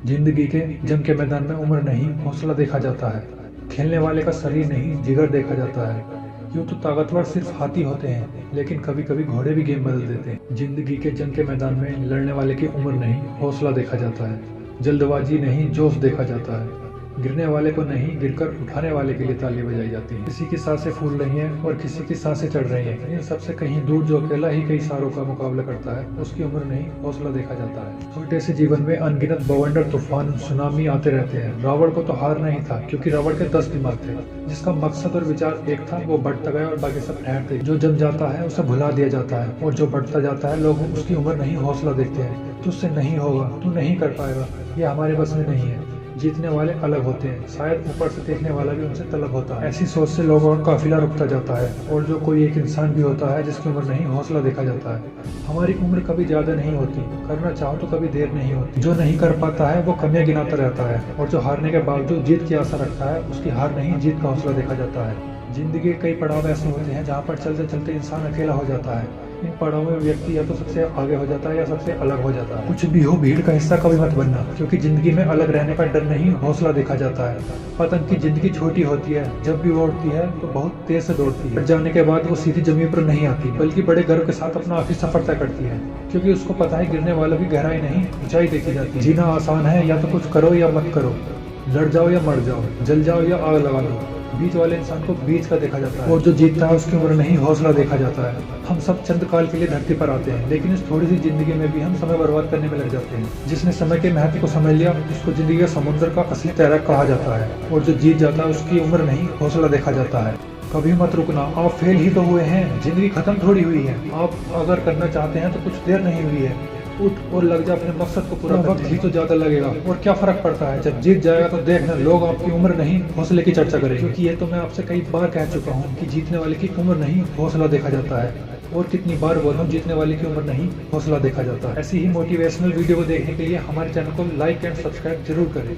जिंदगी के जंग के मैदान में उम्र नहीं, हौसला देखा जाता है। खेलने वाले का शरीर नहीं, जिगर देखा जाता है। यूं तो ताकतवर सिर्फ हाथी होते हैं, लेकिन कभी कभी घोड़े भी गेम बदल देते हैं। जिंदगी के जंग के मैदान में लड़ने वाले की उम्र नहीं, हौसला देखा जाता है। जल्दबाजी नहीं, जोश देखा जाता है। गिरने वाले को नहीं, गिरकर उठाने वाले के लिए ताली बजाई जाती है। किसी की सांसें फूल रही हैं और किसी की सांसें चढ़ रही हैं। इन सबसे कहीं दूर जो अकेला ही कई सारों का मुकाबला करता है, उसकी उम्र नहीं, हौसला देखा जाता है। छोटे से जीवन में अनगिनत बवंडर, तूफान, सुनामी आते रहते हैं। रावण को तो हार नहीं था, क्योंकि रावण के 10 दिमाग थे। जिसका मकसद और विचार एक था, वो बढ़ता गया और बाकी सब ठहरते। जो जम जाता है उसे भुला दिया जाता है, और जो बढ़ता जाता है लोग उसकी उम्र नहीं, हौसला देखते हैं। तुझसे नहीं होगा, तू नहीं कर पाएगा, ये हमारे बस में नहीं है। जीतने वाले अलग होते हैं, शायद ऊपर से देखने वाला भी उनसे तलब होता है। ऐसी सोच से लोगों का काफिला रुकता जाता है, और जो कोई एक इंसान भी होता है जिसकी उम्र नहीं, हौसला देखा जाता है। हमारी उम्र कभी ज्यादा नहीं होती, करना चाहो तो कभी देर नहीं होती। जो नहीं कर पाता है वो कमियां गिनाता रहता है, और जो हारने के बावजूद जीत की आशा रखता है, उसकी हार नहीं, जीत का हौसला देखा जाता है। जिंदगी के कई पड़ाव ऐसे होते हैं जहाँ पर चलते चलते इंसान अकेला हो जाता है। इन पड़ावों में व्यक्ति या तो सबसे आगे हो जाता है या सबसे अलग हो जाता है। कुछ भी हो, भीड़ का हिस्सा कभी मत बनना, क्योंकि जिंदगी में अलग रहने का डर नहीं, हौसला देखा जाता है। पतंग की जिंदगी छोटी होती है, जब भी वो उड़ती है तो बहुत तेज से दौड़ती है। जाने के बाद वो सीधी जमीन पर नहीं आती, बल्कि बड़े गर्व के साथ अपना आखिरी सफर तय करती है, क्योंकि उसको पता है गिरने वालों की गहराई नहीं, ऊंचाई देखी जाती है। जीना आसान है, या तो कुछ करो या मत करो, लड़ जाओ या मर जाओ, जल जाओ या आग लगा दो। बीच वाले इंसान को बीच का देखा जाता है, और जो जीतता है उसकी उम्र नहीं, हौसला देखा जाता है। हम सब चंद काल के लिए धरती पर आते हैं, लेकिन इस थोड़ी सी जिंदगी में भी हम समय बर्बाद करने में लग जाते हैं। जिसने समय के महत्व को समझ लिया, उसको जिंदगी का समुद्र का असली तैराक कहा जाता है, और जो जीत जाता है उसकी उम्र नहीं, हौसला देखा जाता है। कभी मत रुकना, आप फेल ही तो हुए हैं, जिंदगी खत्म थोड़ी हुई है। आप अगर करना चाहते हैं तो कुछ देर नहीं हुई है। उठ और लग जा अपने मकसद को पूरा। वक्त ही तो ज्यादा लगेगा, और क्या फर्क पड़ता है, जब जीत जाएगा तो देखना लोग आपकी उम्र नहीं, हौसले की चर्चा करेंगे। क्योंकि ये तो मैं आपसे कई बार कह चुका हूँ कि जीतने वाले की उम्र नहीं, हौसला देखा जाता है। और कितनी बार बोल रहा हूँ, जीतने वाले की उम्र नहीं, हौसला देखा जाता है। ऐसी ही मोटिवेशनल वीडियो को देखने के लिए हमारे चैनल को लाइक एंड सब्सक्राइब जरूर करें।